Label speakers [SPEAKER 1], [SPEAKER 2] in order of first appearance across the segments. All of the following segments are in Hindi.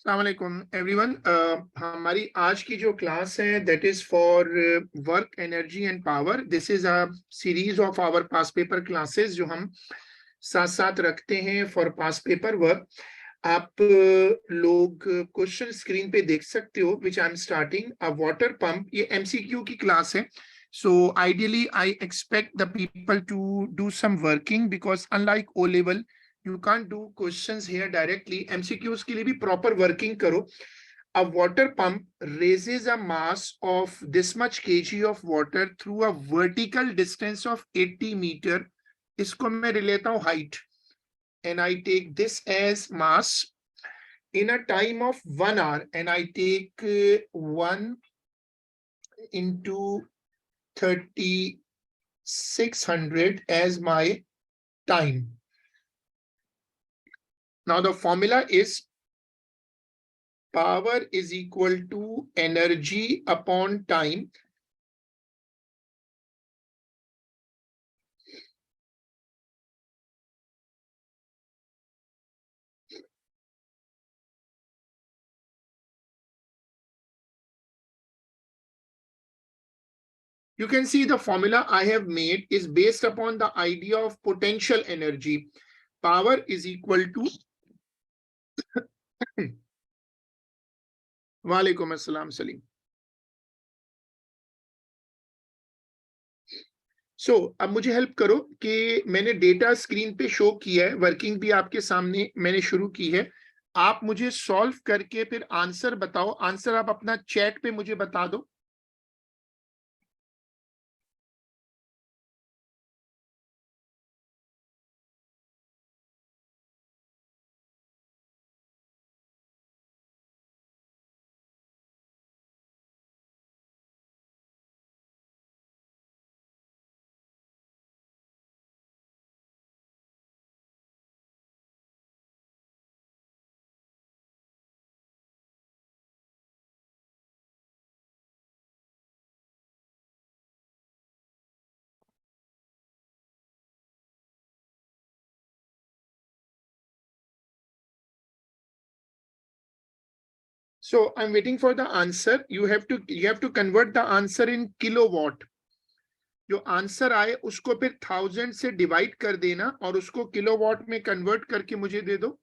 [SPEAKER 1] अस्सलाम वालेकुम एवरीवन। हमारी आज की जो क्लास है that is for work energy and power. This is a series of our past paper classes जो हम साथ साथ रखते हैं फॉर पास पेपर वर्क। आप लोग क्वेश्चन स्क्रीन पे देख सकते हो which I am starting a water pump. ये एमसीक्यू की क्लास है। So ideally I expect the people to do some working because unlike O level you can't do questions here directly. MCQs के लिए भी proper working करो. A water pump raises a mass of this much kg of water through a vertical distance of 80 meter. इसको मैं लेता हूँ height and I take this as mass in a time of 1 hour and I take 1 into 3600 as my time. Now the formula is power is equal to energy upon time. You can see the formula I have made is based upon the idea of potential energy. Power is equal to Walaikum Assalam Salim. सो अब मुझे हेल्प करो कि मैंने डेटा स्क्रीन पे शो किया है, वर्किंग भी आपके सामने मैंने शुरू की है। आप मुझे सॉल्व करके फिर आंसर बताओ। आंसर आप अपना चैट पे मुझे बता दो। So I'm waiting for the answer. You have to convert the answer in kilowatt. जो आंसर आए उसको फिर 1000 से डिवाइड कर देना और उसको किलोवाट में कन्वर्ट करके मुझे दे दो।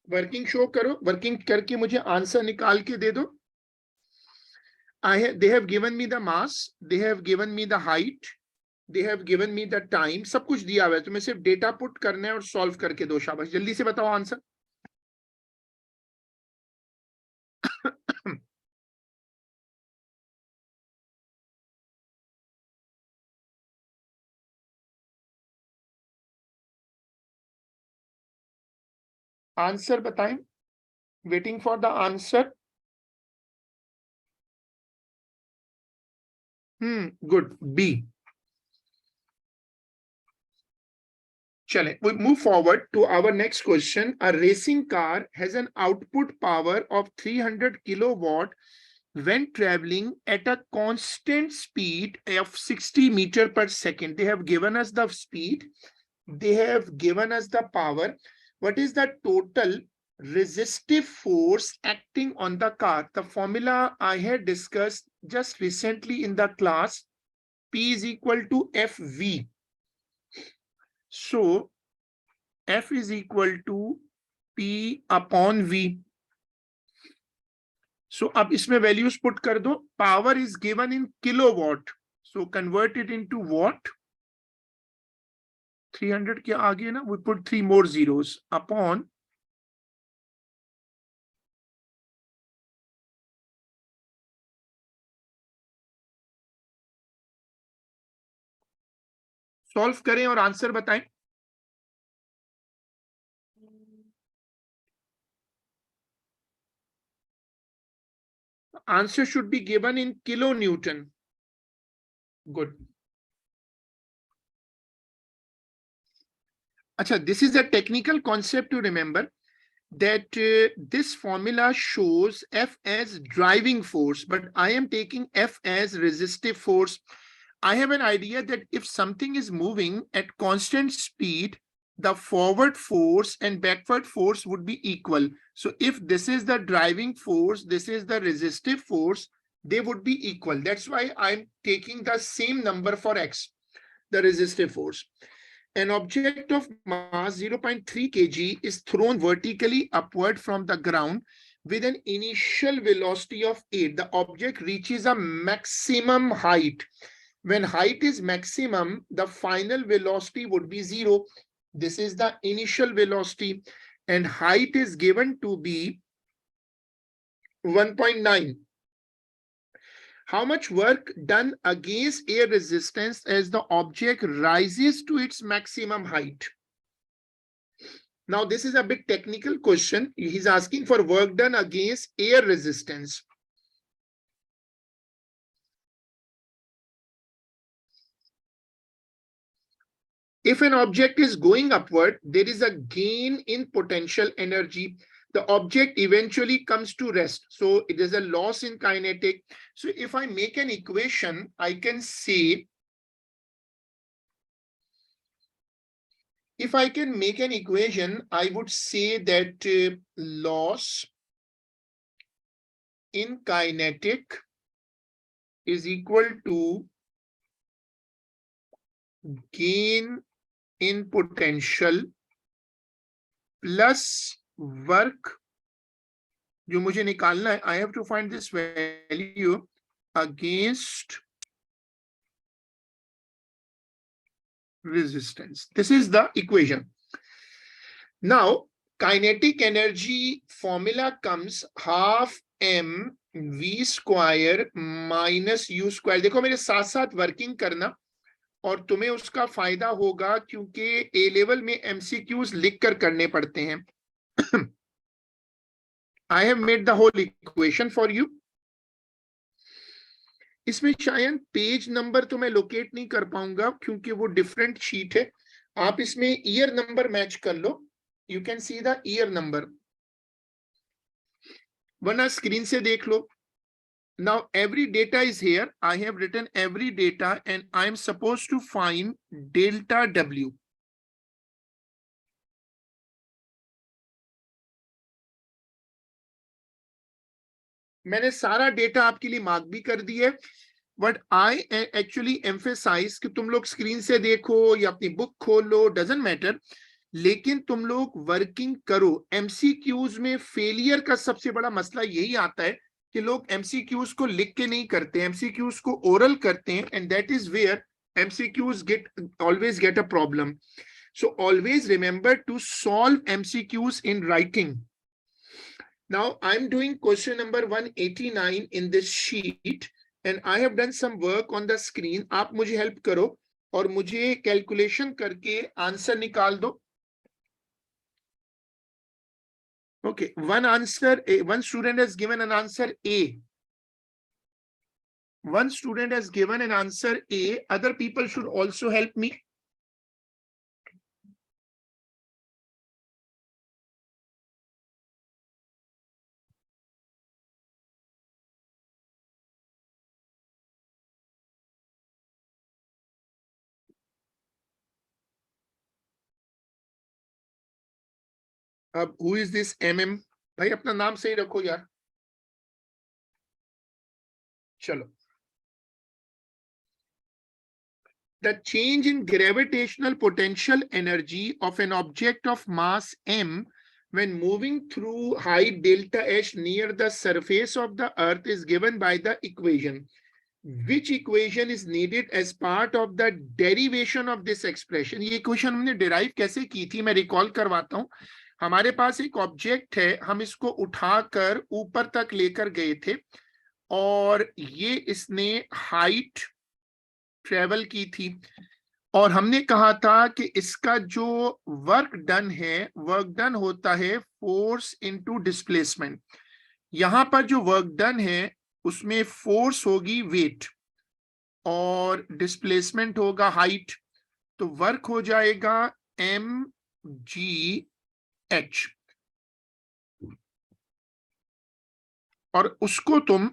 [SPEAKER 1] वर्किंग शो करो, वर्किंग करके मुझे आंसर निकाल के दे दो। they have given me the mass, they have given me the height, they have given me the time, सब कुछ दिया हुआ है। तुम्हें सिर्फ डेटा पुट करना है और सॉल्व करके दो। शाबाश, जल्दी से बताओ आंसर। आंसर बताएं। Waiting for the answer. Good, B. चलें, we move forward to our next question. A racing car has an output power of 300 kilowatt when traveling at a constant speed of 60 meter per second. They have given us the speed, they have given us the power. What is the total resistive force acting on the car? The formula I had discussed just recently in the class. P is equal to FV. So F is equal to P upon V. So अब इसमें values put कर दो. Power is given in kilowatt. So convert it into watt. 300 के आगे ना, we put 3 more zeros upon solve करें और आंसर बताएं। Answer should be given in kilonewton. Good. Acha, this is a technical concept to remember, that this formula shows F as driving force, but I am taking F as resistive force. I have an idea that if something is moving at constant speed, the forward force and backward force would be equal. So if this is the driving force, this is the resistive force, they would be equal. That's why I'm taking the same number for X, the resistive force. An object of mass 0.3 kg is thrown vertically upward from the ground with an initial velocity of 8. The object reaches a maximum height. When height is maximum, the final velocity would be 0. This is the initial velocity, and height is given to be 1.9. How much work done against air resistance as the object rises to its maximum height? Now, this is a bit technical question. He's asking for work done against air resistance. If an object is going upward, there is a gain in potential energy. The object eventually comes to rest. So it is a loss in kinetic. So if I make an equation, I can say, if I can make an equation, I would say that loss in kinetic is equal to gain in potential plus work जो मुझे निकालना है, I have to find this value against resistance. This is the equation. Now, kinetic energy formula comes half m v square minus u square. देखो मेरे साथ साथ वर्किंग करना और तुम्हें उसका फायदा होगा क्योंकि ए लेवल में एमसीक्यूज लिख कर करने पड़ते हैं. I have made the whole equation for you. इसमें शायद पेज नंबर तो मैं लोकेट नहीं कर पाऊंगा क्योंकि वो डिफरेंट शीट है. आप इसमें ईयर नंबर मैच कर लो. You can see the year number, वरना स्क्रीन से देख लो. Now every data is here. I have written every data and I am supposed to find delta W. मैंने सारा डेटा आपके लिए मार्क भी कर दिया है, बट आई एक्चुअली एम्फेसाइज कि तुम लोग स्क्रीन से देखो या अपनी बुक खोलो, डजंट मैटर, लेकिन तुम लोग वर्किंग करो. एमसीक्यूज में फेलियर का सबसे बड़ा मसला यही आता है कि लोग एमसीक्यूज को लिख के नहीं करते, एमसीक्यूज को ओरल करते हैं, and that is where MCQs always get a problem. So always remember to solve MCQs in writing. Now I'm doing question number 189 in this sheet and I have done some work on the screen. आप मुझे हेल्प करो और मुझे कैलकुलेशन करके आंसर निकाल दो. Okay, one answer, one student has given an answer A. One student has given an answer A. Other people should also help me. अब who is this MM? भाई अपना नाम सही रखो यार. चलो. The change in gravitational potential energy of an object of mass m when moving through height delta h near the surface of the earth is given by the equation. Which equation is needed as part of the derivation of this expression? ये इक्वेशन हमने डिराइव कैसे की थी, मैं रिकॉल करवाता हूं. हमारे पास एक ऑब्जेक्ट है, हम इसको उठाकर ऊपर तक लेकर गए थे और ये इसने हाइट ट्रेवल की थी और हमने कहा था कि इसका जो वर्क डन है, वर्क डन होता है फोर्स इनटू डिस्प्लेसमेंट. यहां पर जो वर्क डन है उसमें फोर्स होगी वेट और डिस्प्लेसमेंट होगा हाइट. तो वर्क हो जाएगा mgh और उसको तुम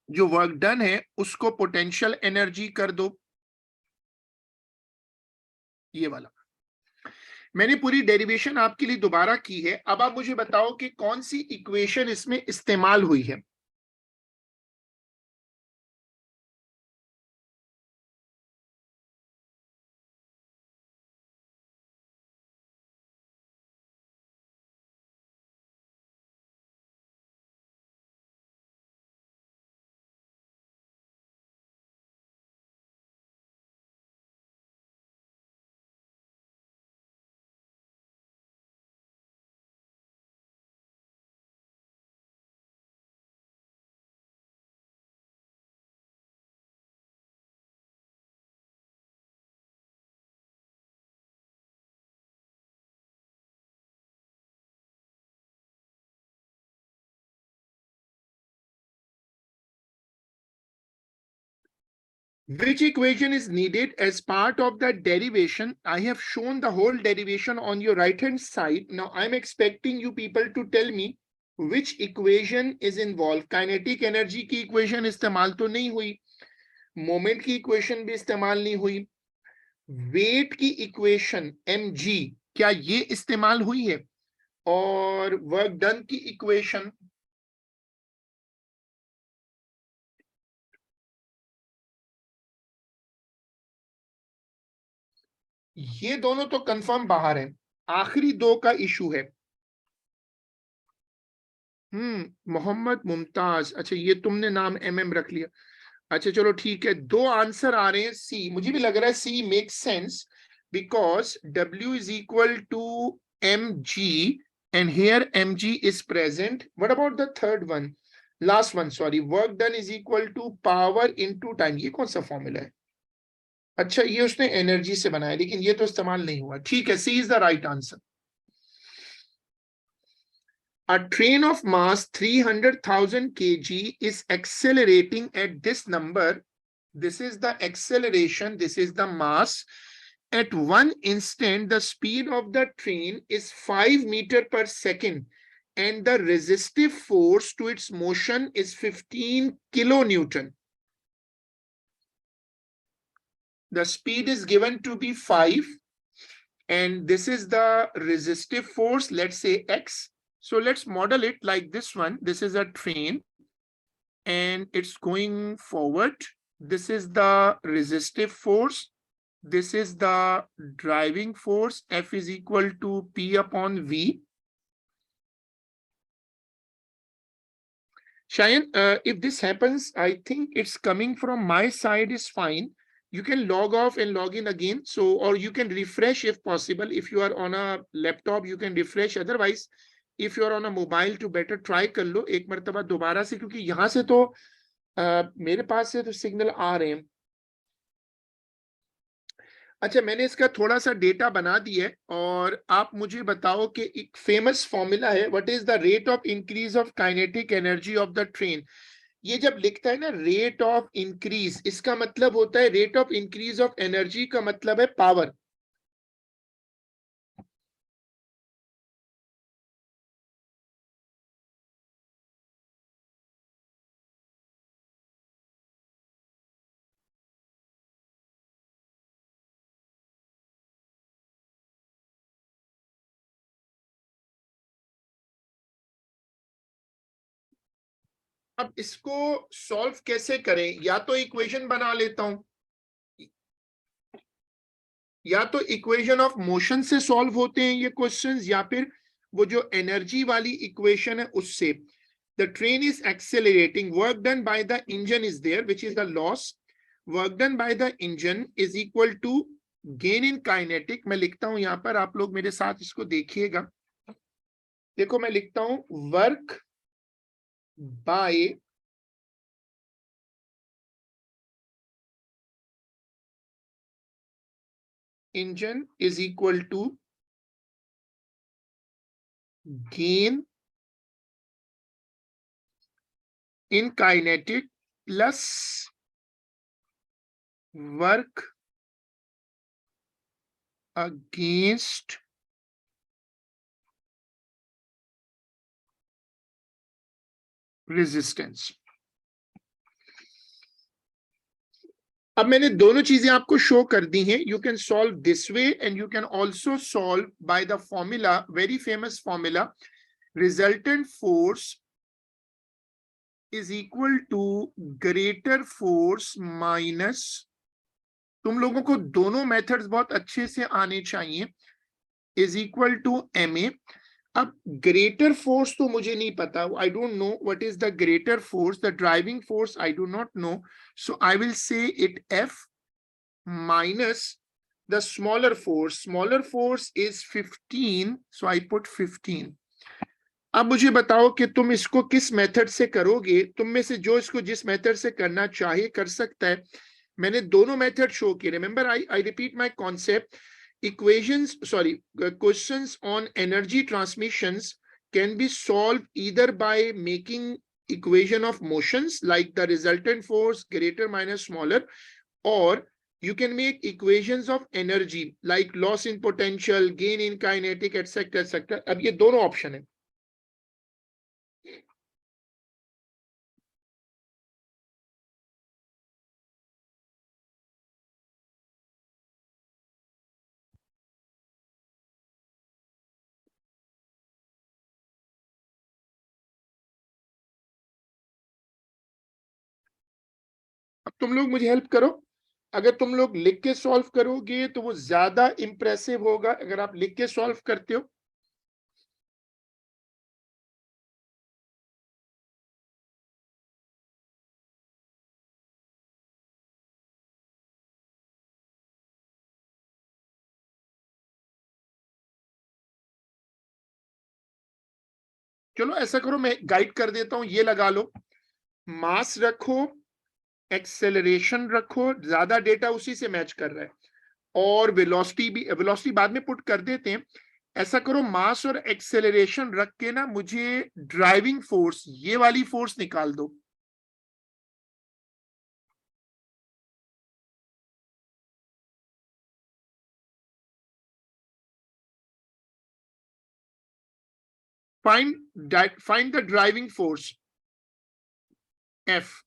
[SPEAKER 1] जो वर्क डन है उसको पोटेंशियल एनर्जी कर दो, ये वाला. मैंने पूरी डेरिवेशन आपके लिए दोबारा की है. अब आप मुझे बताओ कि कौन सी इक्वेशन इसमें इस्तेमाल हुई है. Which equation is needed as part of the derivation? I have shown the whole derivation on your right hand side. Now I'm expecting you people to tell me which equation is involved. Kinetic energy की equation इस्तेमाल तो नहीं हुई, मोमेंट की equation भी इस्तेमाल नहीं हुई, वेट की equation mg क्या ये इस्तेमाल हुई है, और वर्क डन की equation ये दोनों तो कंफर्म बाहर है. आखिरी दो का इशू है. मोहम्मद मुमताज, अच्छा ये तुमने नाम एमएम रख लिया. अच्छा चलो ठीक है, दो आंसर आ रहे हैं सी. मुझे भी लग रहा है C makes sense because W is equal to mg and here mg is present. What about the third one, last one, sorry, work done is equal to power into time. ये कौन सा फॉर्मूला है? अच्छा ये उसने एनर्जी से बनाया लेकिन ये तो इस्तेमाल नहीं हुआ. ठीक है, C is the right answer. A train of mass 300,000 kg is accelerating at this number. This is the acceleration, this is the mass. At one instant, the speed of the train is 5 meters per second and the resistive force to its motion is 15 kilonewton. The speed is given to be 5 and this is the resistive force, let's say x. So let's model it like this one. This is a train and it's going forward. This is the resistive force. This is the driving force. F is equal to P upon V. Shayan, if this happens, I think it's coming from my side is fine. You can log off and log in again. So, or you can refresh if possible. If you are on a laptop, you can refresh. Otherwise, if you are on a mobile, to better try कर लो एक मर्तबा दोबारा से, क्योंकि यहाँ से तो मेरे पास से तो सिग्नल आ रहे हैं. अच्छा मैंने इसका थोड़ा सा डेटा बना दिया है और आप मुझे बताओ कि एक फेमस फॉर्मूला है, what is the rate of increase of kinetic energy of the train. ये जब लिखता है ना रेट ऑफ इंक्रीज, इसका मतलब होता है rate of increase of energy का मतलब है पावर. अब इसको सॉल्व कैसे करें? या तो इक्वेशन बना लेता हूं, या तो इक्वेशन ऑफ मोशन से सॉल्व होते हैं ये क्वेश्चंस, या फिर वो जो एनर्जी वाली इक्वेशन है उससे. the train is accelerating, work done by the engine is there, which is the loss. Work done by the engine is equal to gain in kinetic. मैं लिखता हूं यहां पर, आप लोग मेरे साथ इसको देखिएगा. देखो मैं लिखता हूं work by engine is equal to gain in kinetic plus work against resistance. अब मैंने दोनों चीजें आपको शो कर दी हैं. You can solve this way and you can also solve by the formula, very famous formula, resultant force is equal to greater force minus, तुम लोगों को दोनों मेथड्स बहुत अच्छे से आने चाहिए, इज इक्वल टू ma. अब ग्रेटर फोर्स तो मुझे नहीं पता, I don't know what is the greater force, the driving force I do not know, so I will say it F minus the smaller force is 15, so I put 15. अब मुझे बताओ कि तुम इसको किस मेथड से करोगे. तुम में से जो इसको जिस मेथड से करना चाहे कर सकता है. मैंने दोनों मेथड शो किए. Remember I repeat my concept. Questions on energy transmissions can be solved either by making equation of motions like the resultant force greater minus smaller, or you can make equations of energy like loss in potential, gain in kinetic, etc etc. अब ये दोनों ऑप्शन है. अब तुम लोग मुझे हेल्प करो. अगर तुम लोग लिख के सॉल्व करोगे तो वो ज्यादा इंप्रेसिव होगा. अगर आप लिख के सॉल्व करते हो, चलो ऐसा करो, मैं गाइड कर देता हूं. ये लगा लो, मास रखो, एक्सेलरेशन रखो, ज्यादा डेटा उसी से मैच कर रहा है, और वेलोसिटी भी, वेलोसिटी बाद में पुट कर देते हैं. ऐसा करो, मास और एक्सेलरेशन रख के ना मुझे ड्राइविंग फोर्स, ये वाली फोर्स निकाल दो. find the driving force F.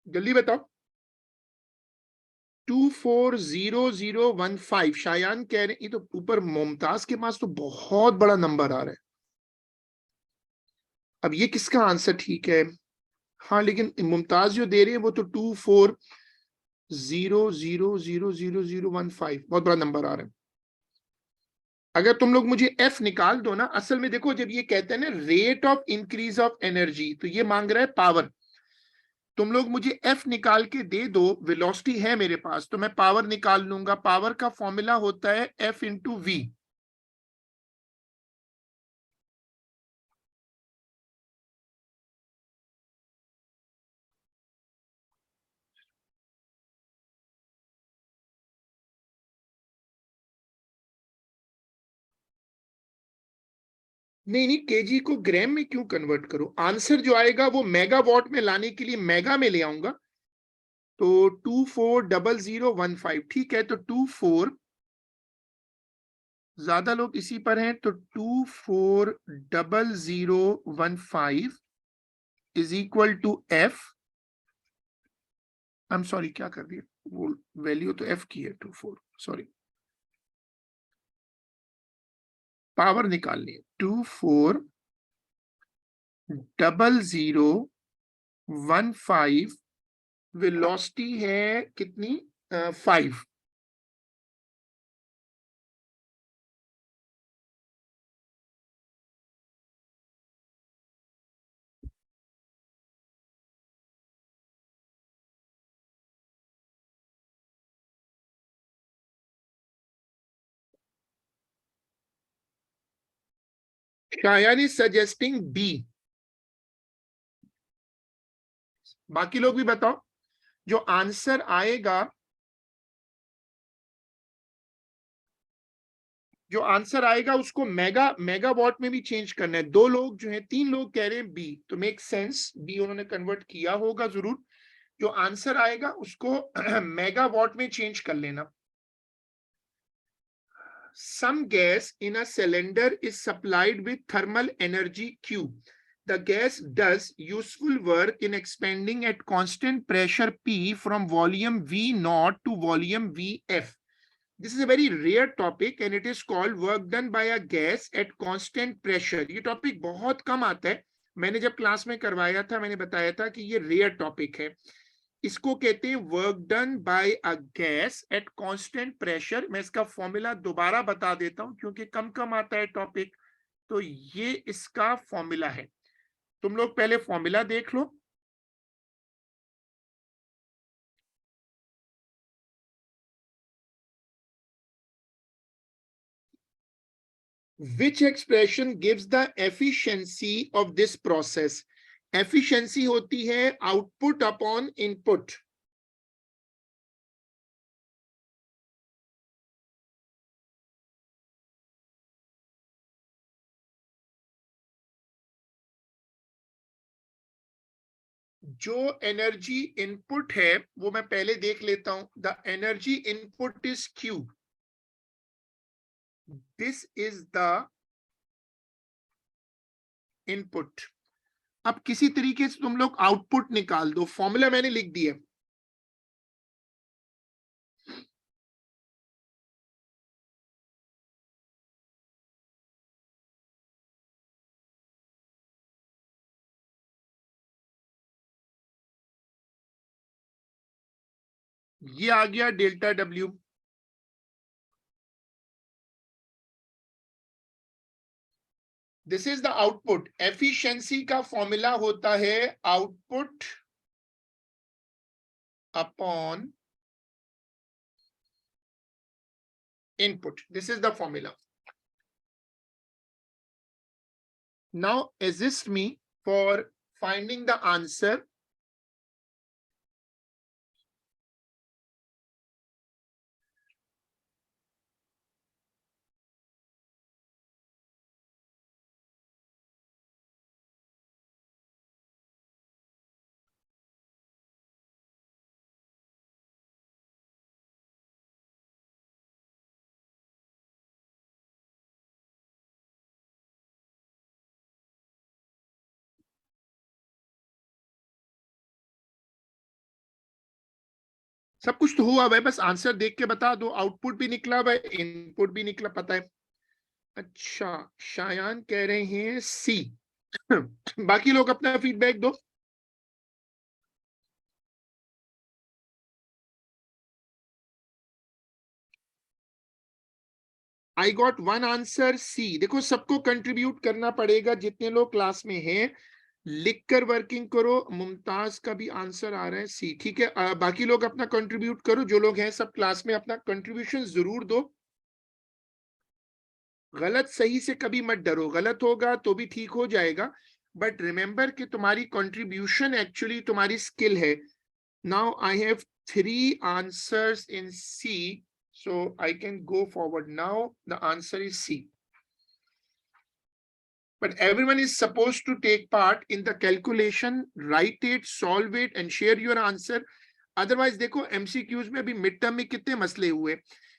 [SPEAKER 1] जल्दी बताओ. 240015. शायान कह रहे हैं, तो ऊपर मुमताज के पास तो बहुत बड़ा नंबर आ रहा है. अब ये किसका आंसर ठीक है? हाँ, लेकिन मुमताज जो दे रहे हैं वो तो 2400000015, बहुत बड़ा नंबर आ रहा है. अगर तुम लोग मुझे F निकाल दो ना, असल में देखो जब ये कहते हैं ना rate of increase of energy, तो ये मांग रहा है पावर. तुम लोग मुझे F निकाल के दे दो, वेलोसिटी है मेरे पास, तो मैं पावर निकाल लूंगा. पावर का फॉर्मूला होता है F इंटू V. नहीं नहीं, केजी को ग्राम में क्यों कन्वर्ट करो. आंसर जो आएगा वो मेगावाट में लाने के लिए मेगा में ले आऊंगा. तो 240015, ठीक है. तो ज्यादा लोग इसी पर हैं, तो 240015 is equal to F, I am sorry क्या कर दिया, वो वैल्यू तो एफ की है 24, सॉरी, पावर निकालनी है। 240015 वेलोसिटी है कितनी, 5। शायद इज सजेस्टिंग बी। बाकी लोग भी बताओ, जो आंसर आएगा, जो आंसर आएगा उसको मेगावाट में भी चेंज करना है। 2 लोग जो हैं, 3 लोग कह रहे हैं बी, तो मेक सेंस, बी उन्होंने कन्वर्ट किया होगा जरूर। जो आंसर आएगा उसको मेगावाट में चेंज कर लेना। Some gas in a cylinder is supplied with thermal energy Q. The gas does useful work in expanding at constant pressure P from volume V naught to volume VF. This is a very rare topic and it is called work done by a gas at constant pressure. ये टॉपिक बहुत कम आता है। मैंने जब क्लास में करवाया था मैंने बताया था कि ये रेयर टॉपिक है। इसको कहते हैं work done by a gas at constant pressure. मैं इसका फॉर्मूला दोबारा बता देता हूं क्योंकि कम कम आता है टॉपिक, तो ये इसका फॉर्मूला है। तुम लोग पहले फॉर्मूला देख लो। Which expression gives the efficiency of this process? Efficiency होती है आउटपुट अपॉन इनपुट। जो एनर्जी इनपुट है वो मैं पहले देख लेता हूं। The energy input is Q, this is the input. अब किसी तरीके से तुम लोग आउटपुट निकाल दो, फॉर्मूला मैंने लिख दिया। ये आ गया delta W. This is the output. Efficiency का फॉर्मूला होता है output upon input, this is the formula. Now assist me for finding the answer. सब कुछ तो हुआ भाई, बस आंसर देख के बता दो। आउटपुट भी निकला भाई, इनपुट भी निकला, पता है। अच्छा, शायान कह रहे हैं सी। बाकी लोग अपना फीडबैक दो। I got one answer C. देखो सबको कंट्रीब्यूट करना पड़ेगा, जितने लोग क्लास में हैं लिखकर वर्किंग करो। मुमताज का भी आंसर आ रहा है सी, ठीक है। बाकी लोग अपना कंट्रीब्यूट करो, जो लोग हैं सब क्लास में अपना कंट्रीब्यूशन जरूर दो। गलत सही से कभी मत डरो, गलत होगा तो भी ठीक हो जाएगा, बट रिमेंबर कि तुम्हारी कंट्रीब्यूशन एक्चुअली तुम्हारी स्किल है। Now I have 3 answers in C, so I can go forward. Now the answer is C. But everyone is supposed to take part in the calculation, write it, solve it and share your answer. Otherwise देखो MCQs में अभी मिड टर्म में कितने मसले हुए।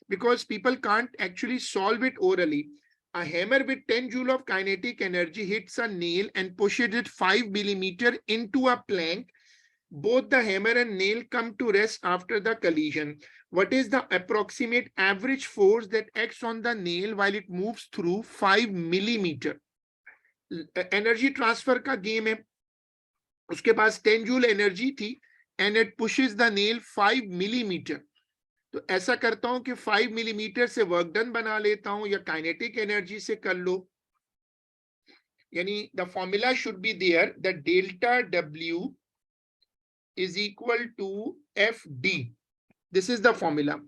[SPEAKER 1] because people can't actually solve it orally. A hammer with 10 joule of kinetic energy hits a nail and pushes it 5 millimeter into a plank. Both the hammer and nail come to rest after the collision. What is the approximate average force that acts on the nail while it moves through 5 millimeter? Energy transfer का game है. उसके पास 10 जूल एनर्जी थी and it pushes the nail 5 millimeter. तो ऐसा करता हूं कि 5 मिलीमीटर से वर्क डन बना लेता हूं, या काइनेटिक एनर्जी से कर लो. यानी the formula should be there that delta W is equal to FD. This is the formula.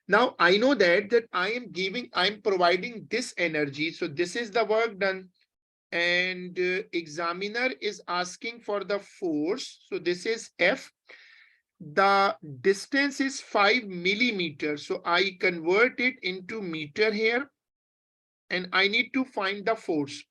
[SPEAKER 1] Now I know that I am providing this energy. So this is the work done, and examiner is asking for the force. So this is F. The distance is 5 millimeters. So I convert it into meter here, and I need to find the force.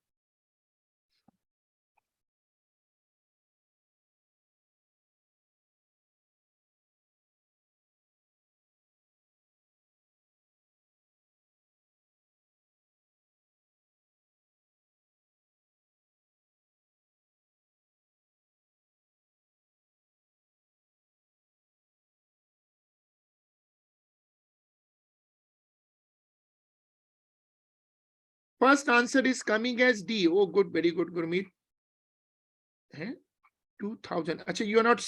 [SPEAKER 1] First answer is coming as D. Oh, good, very good, Gurmeet. 2000. Actually, you are not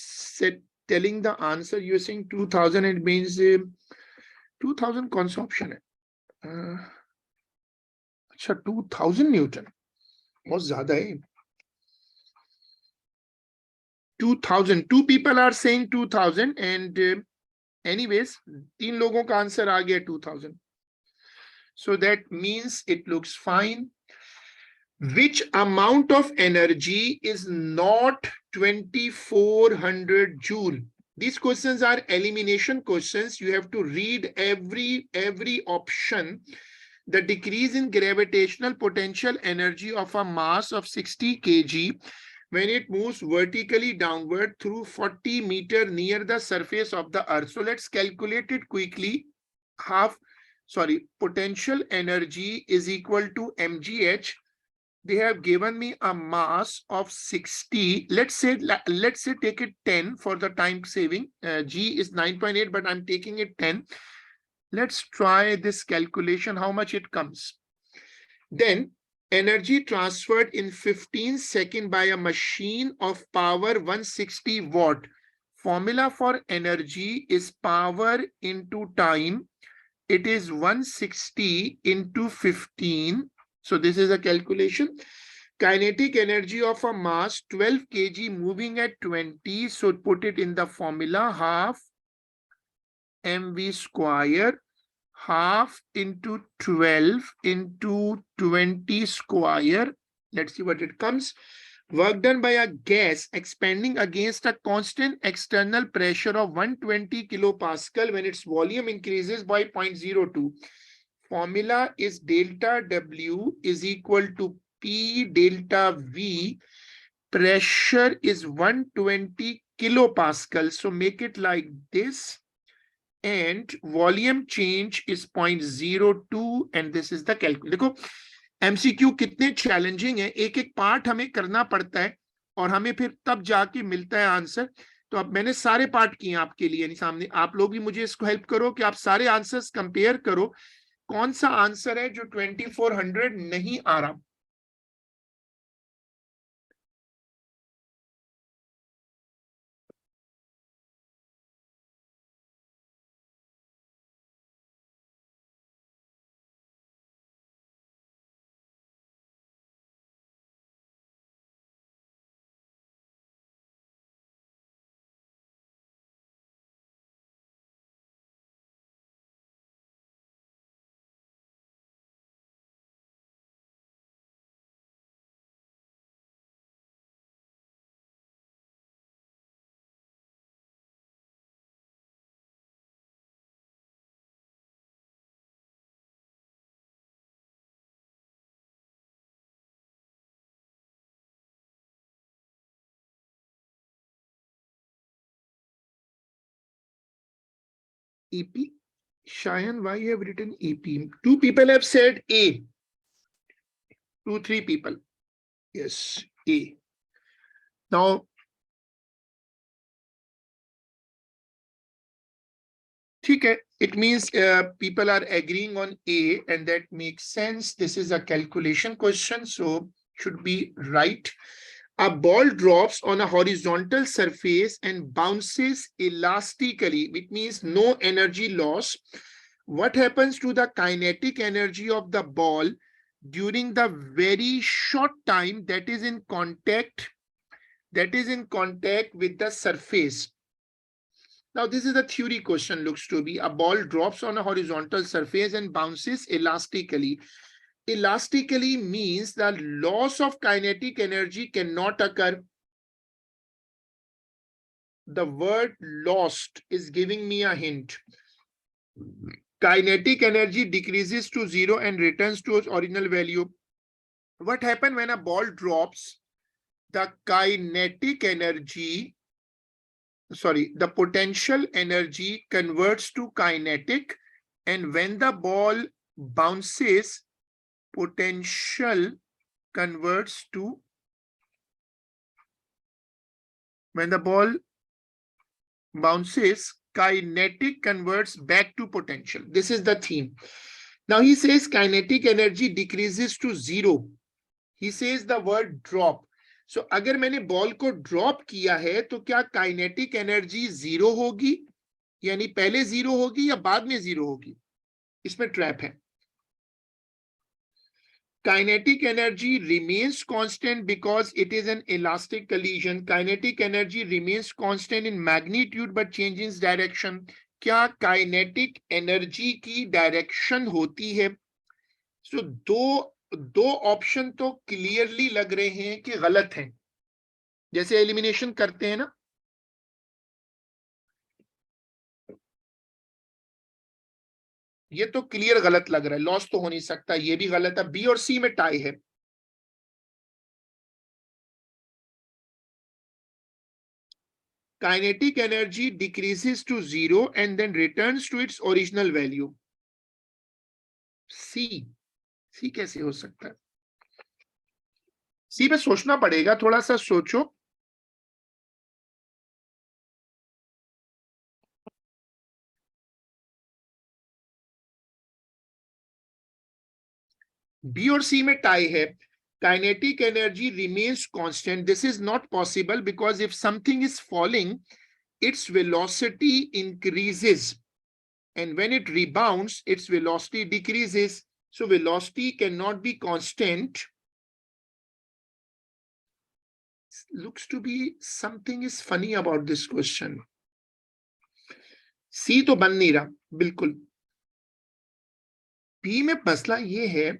[SPEAKER 1] telling the answer. You are saying 2000. It means 2000 कौन सा option है? अच्छा 2000 न्यूटन बहुत ज्यादा है. 2000. Two people are saying 2000, and anyways, तीन लोगों का आंसर आ गया 2000. So that means it looks fine. Which amount of energy is not 2400 joule? These questions are elimination questions. You have to read every option. The decrease in gravitational potential energy of a mass of 60 kg when it moves vertically downward through 40 meter near the surface of the earth. So let's calculate it quickly. Potential energy is equal to mgh. They have given me a mass of 60. Let's say take it 10 for the time saving. G is 9.8, but I'm taking it 10. Let's try this calculation, how much it comes. Then energy transferred in 15 seconds by a machine of power 160 watt. Formula for energy is power into time. It is 160 into 15. So this is a calculation. Kinetic energy of a mass 12 kg moving at 20. So put it in the formula, half mv square, half into 12 into 20 square. Let's see what it comes. Work done by a gas expanding against a constant external pressure of 120 kilopascal when its volume increases by 0.02. Formula is delta W is equal to P delta V. Pressure is 120 kilopascal. So make it like this. And volume change is 0.02, and this is the calculation. देखो MCQ कितने चैलेंजिंग है, एक एक पार्ट हमें करना पड़ता है और हमें फिर तब जाके मिलता है आंसर. तो अब मैंने सारे पार्ट किए आपके लिए, यानी सामने आप लोग भी मुझे इसको हेल्प करो कि आप सारे आंसर्स कंपेयर करो, कौन सा आंसर है जो 2400 नहीं आ रहा. EP Shayan, why you have written EP? Two people have said A. 2-3 people. Yes, A. Now, okay, it means people are agreeing on A, and that makes sense. This is a calculation question, so should be right. A ball drops on a horizontal surface and bounces elastically, which means no energy loss. What happens to the kinetic energy of the ball during the very short time that is in contact with the surface? Now, this is a theory question, looks to be. A ball drops on a horizontal surface and bounces elastically. Elastically means the loss of kinetic energy cannot occur. The word lost is giving me a hint. Kinetic energy decreases to zero and returns to its original value. What happens when a ball drops? The kinetic energy, the potential energy converts to kinetic, and when the ball bounces, potential converts to, when the ball bounces, kinetic converts back to potential. This is the theme. Now he says kinetic energy decreases to zero. He says the word drop. So अगर मैंने बॉल को ड्रॉप किया है तो क्या काइनेटिक एनर्जी जीरो होगी, यानी पहले जीरो होगी या बाद में जीरो होगी? इसमें ट्रैप है. Kinetic energy remains constant because it is an elastic collision. Kinetic energy remains constant in magnitude but changes direction. क्या kinetic energy की डायरेक्शन होती है? So दो ऑप्शन तो क्लियरली लग रहे हैं कि गलत हैं. जैसे एलिमिनेशन करते हैं ना, ये तो क्लियर गलत लग रहा है, लॉस तो हो नहीं सकता, ये भी गलत है. बी और सी में टाई है. Kinetic energy decreases to zero and then returns to its original value. C. C कैसे हो सकता है? सी पे सोचना पड़ेगा, थोड़ा सा सोचो. बी और सी में टाई है. Kinetic energy remains constant. This is not possible because if something is falling, its velocity increases. And when it rebounds, its velocity decreases. So velocity cannot be constant. Looks to be something is funny about this question. सी तो बन नहीं रहा बिल्कुल. बी में मसला ये है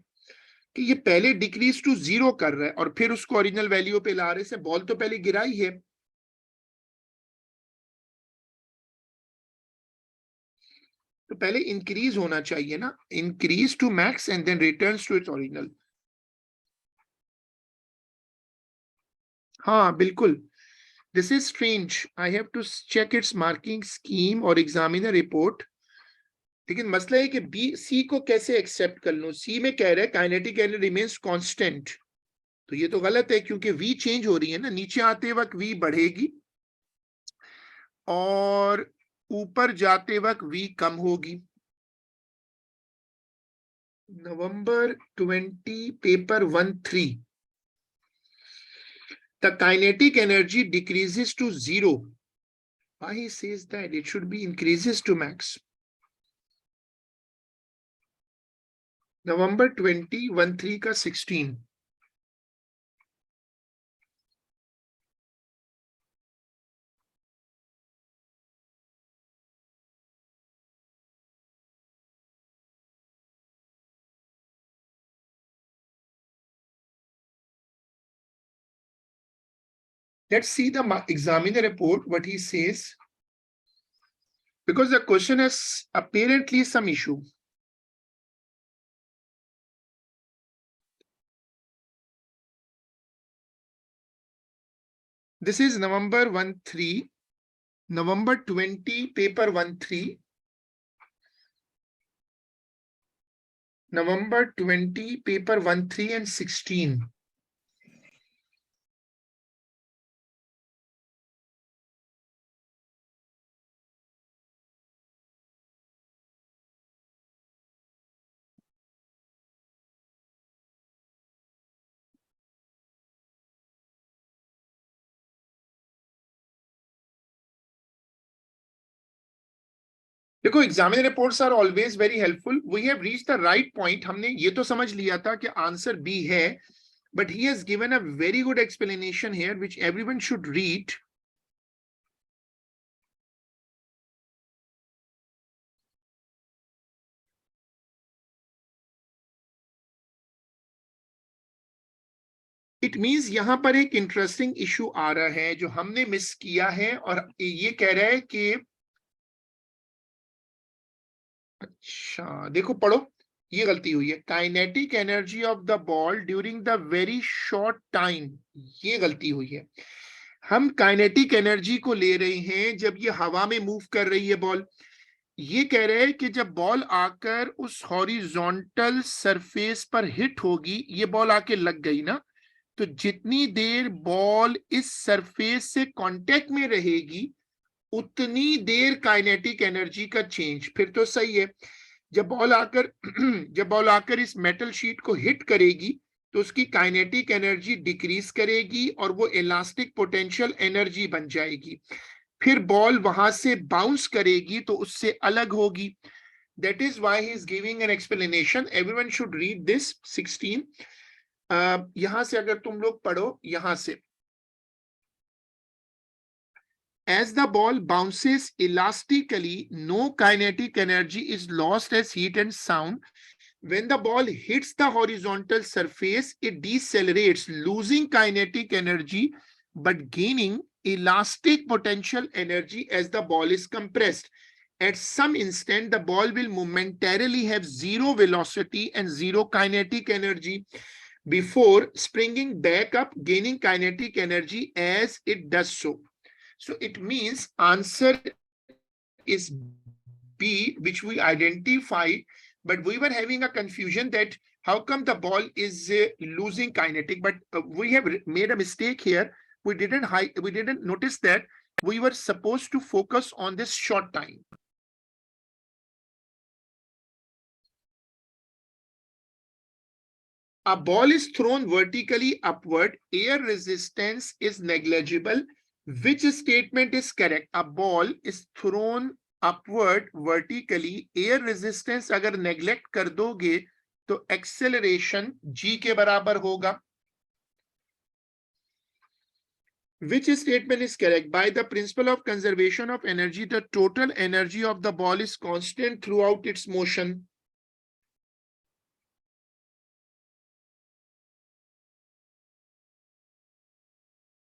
[SPEAKER 1] कि ये पहले डिक्रीज टू जीरो कर रहा है और फिर उसको ओरिजिनल वैल्यू पे ला रहे से. बॉल तो पहले गिराई है, तो पहले इंक्रीज होना चाहिए ना, increase to max and then returns to its original. हाँ बिल्कुल. This is strange. I have to check its marking scheme और एग्जामिनर रिपोर्ट. लेकिन मसला है कि बी सी को कैसे एक्सेप्ट कर लूं. सी में कह रहा है काइनेटिक एनर्जी रिमेन्स कांस्टेंट, तो ये तो गलत है क्योंकि वी चेंज हो रही है ना. नीचे आते वक्त वी बढ़ेगी और ऊपर जाते वक्त वी कम होगी. November 20, paper 1-3. The kinetic energy decreases to zero. Why he says that? It should be increases to max. November 20, 1-3 का 16. Let's see the examiner report, what he says. Because the question has apparently some issue. This is November 1-3, November 20, paper 1-3. November 20, paper 1, 3 and 16. देखो, examiner reports are always very helpful. We have reach the right point. हमने ये तो समझ लिया था कि आंसर बी है, but he has given a very good explanation here which everyone should read. It means यहां पर एक इंटरेस्टिंग इशू आ रहा है जो हमने मिस किया है, और ये कह रहा है कि अच्छा देखो पढ़ो, ये गलती हुई है. Kinetic energy of the ball during the very short time, ये गलती हुई है. हम काइनेटिक एनर्जी को ले रहे हैं जब ये हवा में मूव कर रही है बॉल. ये कह रहे हैं कि जब बॉल आकर उस हॉरिजॉन्टल सरफेस पर हिट होगी, ये बॉल आके लग गई ना, तो जितनी देर बॉल इस सरफेस से कांटेक्ट में रहेगी उतनी देर काइनेटिक एनर्जी का चेंज. फिर तो सही है. जब बॉल आकर जब बॉल आकर इस मेटल शीट को हिट करेगी तो उसकी काइनेटिक एनर्जी डिक्रीज करेगी और वो इलास्टिक पोटेंशियल एनर्जी बन जाएगी. फिर बॉल वहां से बाउंस करेगी तो उससे अलग होगी. That is why he is giving an explanation. Everyone should read this 16. यहां से अगर तुम लोग पढ़ो, यहां से as the ball bounces elastically, no kinetic energy is lost as heat and sound. When the ball hits the horizontal surface, it decelerates, losing kinetic energy but gaining elastic potential energy as the ball is compressed. At some instant, the ball will momentarily have zero velocity and zero kinetic energy before springing back up, gaining kinetic energy as it does so. So it means answer is B, which we identified, but we were having a confusion that how come the ball is losing kinetic, but we have made a mistake here. We didn't notice that we were supposed to focus on this short time. A ball is thrown vertically upward, air resistance is negligible. Which statement is correct? A ball is thrown upward vertically, air resistance अगर neglect कर दोगे तो acceleration g के बराबर होगा. Which statement is correct? By the principle of conservation of energy, the total energy of the ball is constant throughout its motion.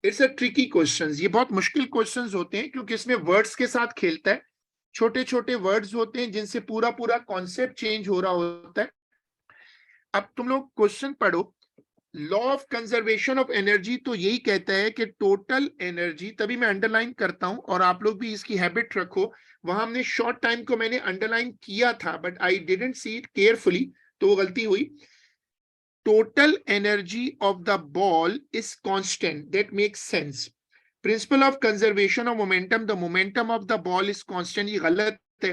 [SPEAKER 1] It's a tricky questions. ये बहुत मुश्किल क्वेश्चंस होते हैं क्योंकि इसमें वर्ड्स के साथ खेलता है. छोटे छोटे वर्ड्स होते हैं जिनसे पूरा पूरा कॉन्सेप्ट चेंज हो रहा होता है. अब तुम लोग क्वेश्चन पढ़ो. Law of conservation of energy तो यही कहता है कि टोटल एनर्जी, तभी मैं अंडरलाइन करता हूं और आप लोग भी इसकी हैबिट रखो. वहां हमने शॉर्ट टाइम को मैंने अंडरलाइन किया था but I didn't see it carefully, तो वो गलती हुई. total energy of the ball is constant. That makes sense. Principle of conservation of momentum, the momentum of the ball is constant. ये गलत है.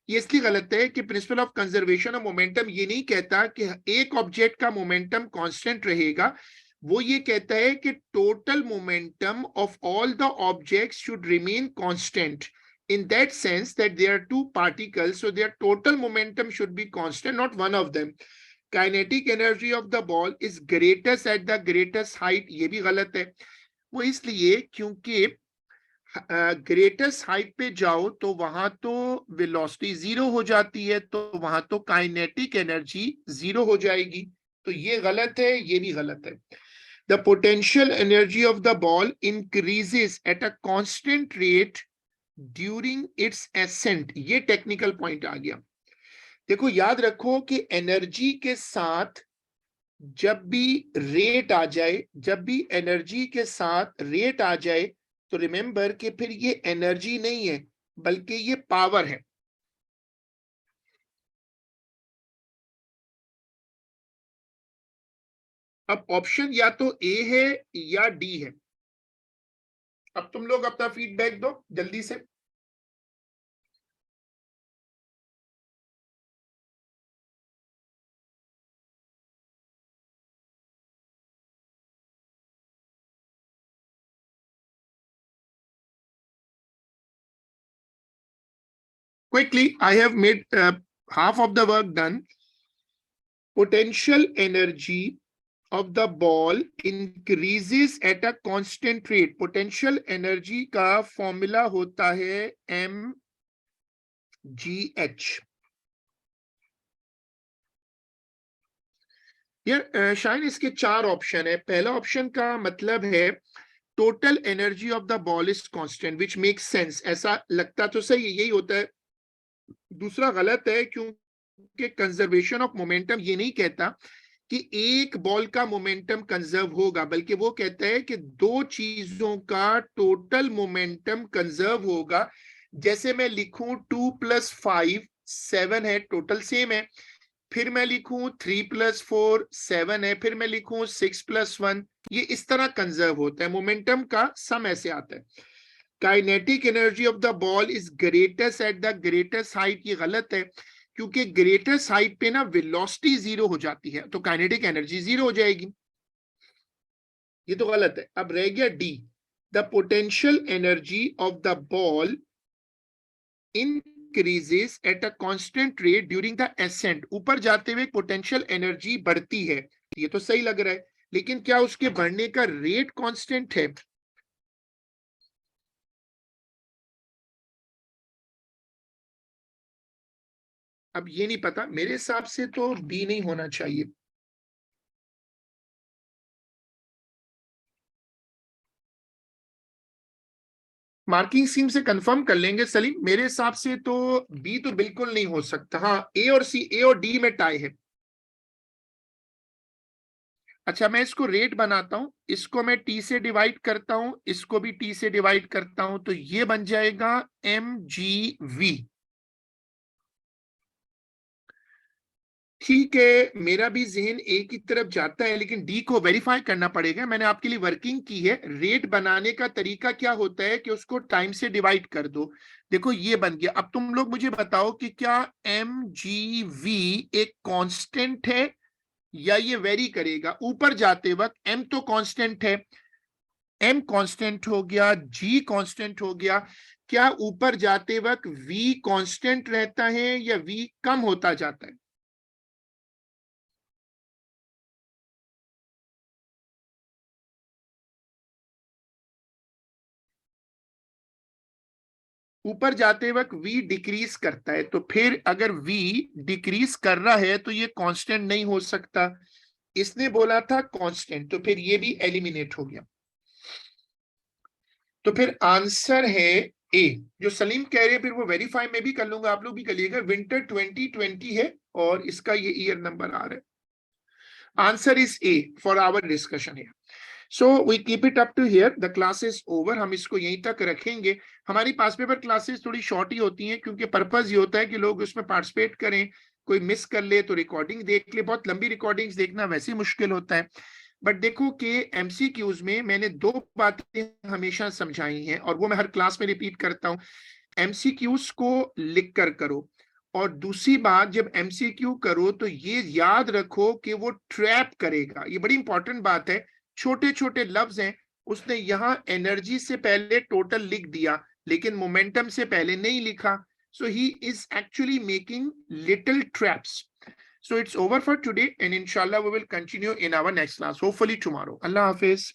[SPEAKER 1] ये इसलिए गलत है कि principle of conservation of momentum ये नहीं कहता कि एक ऑब्जेक्ट का मोमेंटम कांस्टेंट रहेगा. वो ये कहता है कि total momentum of all the objects should remain constant. In that sense that there are two particles, so their total momentum should be constant, not one of them. Kinetic energy of the ball is greatest at the greatest height, ये भी गलत है. वो इसलिए क्योंकि ग्रेटेस्ट हाइट पे जाओ तो वहां तो वेलोसिटी जीरो हो जाती है, तो वहां तो काइनेटिक एनर्जी जीरो हो जाएगी. तो ये गलत है, ये भी गलत है. The potential energy of the ball increases at a constant rate during its ascent. ये टेक्निकल पॉइंट आ गया. देखो याद रखो कि एनर्जी के साथ जब भी रेट आ जाए, जब भी एनर्जी के साथ रेट आ जाए तो रिमेंबर कि फिर ये एनर्जी नहीं है बल्कि ये पावर है. अब ऑप्शन या तो ए है या डी है। अब तुम लोग अपना फीडबैक दो जल्दी से। Quickly, I have made half of the work done. Potential energy of the ball increases at a constant rate. Potential energy का फॉर्मूला होता है mgh. यार शायद इसके 4 ऑप्शन है। पहला ऑप्शन का मतलब है total energy of the ball is constant, which makes sense. ऐसा लगता तो सही यही होता है। दूसरा गलत है, क्योंकि कंजर्वेशन ऑफ मोमेंटम ये नहीं कहता कि एक बॉल का मोमेंटम कंजर्व होगा, बल्कि वो कहता है कि दो चीजों का टोटल मोमेंटम कंजर्व होगा। जैसे मैं लिखूं 2 + 5 7 है, टोटल सेम है। फिर मैं लिखूं 3 + 4 7 है, फिर मैं लिखूं 6 + 1, ये इस तरह कंजर्व होता है। मोमेंटम का सम ऐसे आता है। Kinetic energy of the ball is greatest at the greatest height, ये गलत है, क्योंकि ग्रेटेस्ट हाइट पे ना वेलोसिटी 0 हो जाती है, तो काइनेटिक एनर्जी 0 हो जाएगी। ये तो गलत है। अब रह गया D, the potential energy of the ball increases at a constant rate during the ascent. ऊपर जाते हुए पोटेंशियल एनर्जी बढ़ती है, ये तो सही लग रहा है, लेकिन क्या उसके बढ़ने का रेट कांस्टेंट है? अब ये नहीं पता, मेरे हिसाब से तो बी नहीं होना चाहिए। मार्किंग स्कीम से कंफर्म कर लेंगे सलीम, मेरे हिसाब से तो बी तो बिल्कुल नहीं हो सकता। हाँ, ए और सी, ए और डी में टाई है। अच्छा, मैं इसको रेट बनाता हूं, इसको मैं टी से डिवाइड करता हूं, इसको भी टी से डिवाइड करता हूं, तो ये बन जाएगा mgv। ठीक है, मेरा भी जहन ए की तरफ जाता है, लेकिन डी को वेरीफाई करना पड़ेगा। मैंने आपके लिए वर्किंग की है। रेट बनाने का तरीका क्या होता है कि उसको टाइम से डिवाइड कर दो। देखो ये बन गया। अब तुम लोग मुझे बताओ कि क्या mgv एक कांस्टेंट है या ये वेरी करेगा ऊपर जाते वक्त? m तो कांस्टेंट है, m कांस्टेंट हो गया, g कांस्टेंट हो गया। क्या ऊपर जाते वक्त v कांस्टेंट रहता है या v कम होता जाता है? ऊपर जाते वक्त v डिक्रीज करता है, तो फिर अगर v डिक्रीज कर रहा है तो ये कांस्टेंट नहीं हो सकता। इसने बोला था कांस्टेंट, तो फिर ये भी एलिमिनेट हो गया। तो फिर आंसर है ए। जो सलीम कह रहे हैं फिर वो वेरीफाई में भी कर लूंगा, आप लोग भी करिएगा। विंटर 2020 है और इसका ये ईयर नंबर आ रहा है। Answer is A for our discussion here. So we keep it up to here, the class is over. हम इसको यहीं तक रखेंगे। हमारी पास पेपर क्लासेस थोड़ी शॉर्ट ही होती हैं, क्योंकि पर्पज ये होता है कि लोग उसमें पार्टिसिपेट करें, कोई मिस कर ले तो रिकॉर्डिंग देख ले। बहुत लंबी रिकॉर्डिंग्स देखना वैसे ही मुश्किल होता है। बट देखो कि एमसीक्यूज में मैंने 2 बातें हमेशा समझाई हैं, और वो मैं हर क्लास में रिपीट करता हूं। एमसीक्यूज को लिख कर करो, और दूसरी बात, जब एमसीक्यू करो तो ये याद रखो कि वो ट्रैप करेगा। ये बड़ी इंपॉर्टेंट बात है। छोटे छोटे लफ्ज हैं, उसने यहां एनर्जी से पहले टोटल लिख दिया, लेकिन मोमेंटम से पहले नहीं लिखा। So he is actually making little traps. So it's over for today, and inshallah we will continue in our next class, hopefully tomorrow. Allah Hafiz.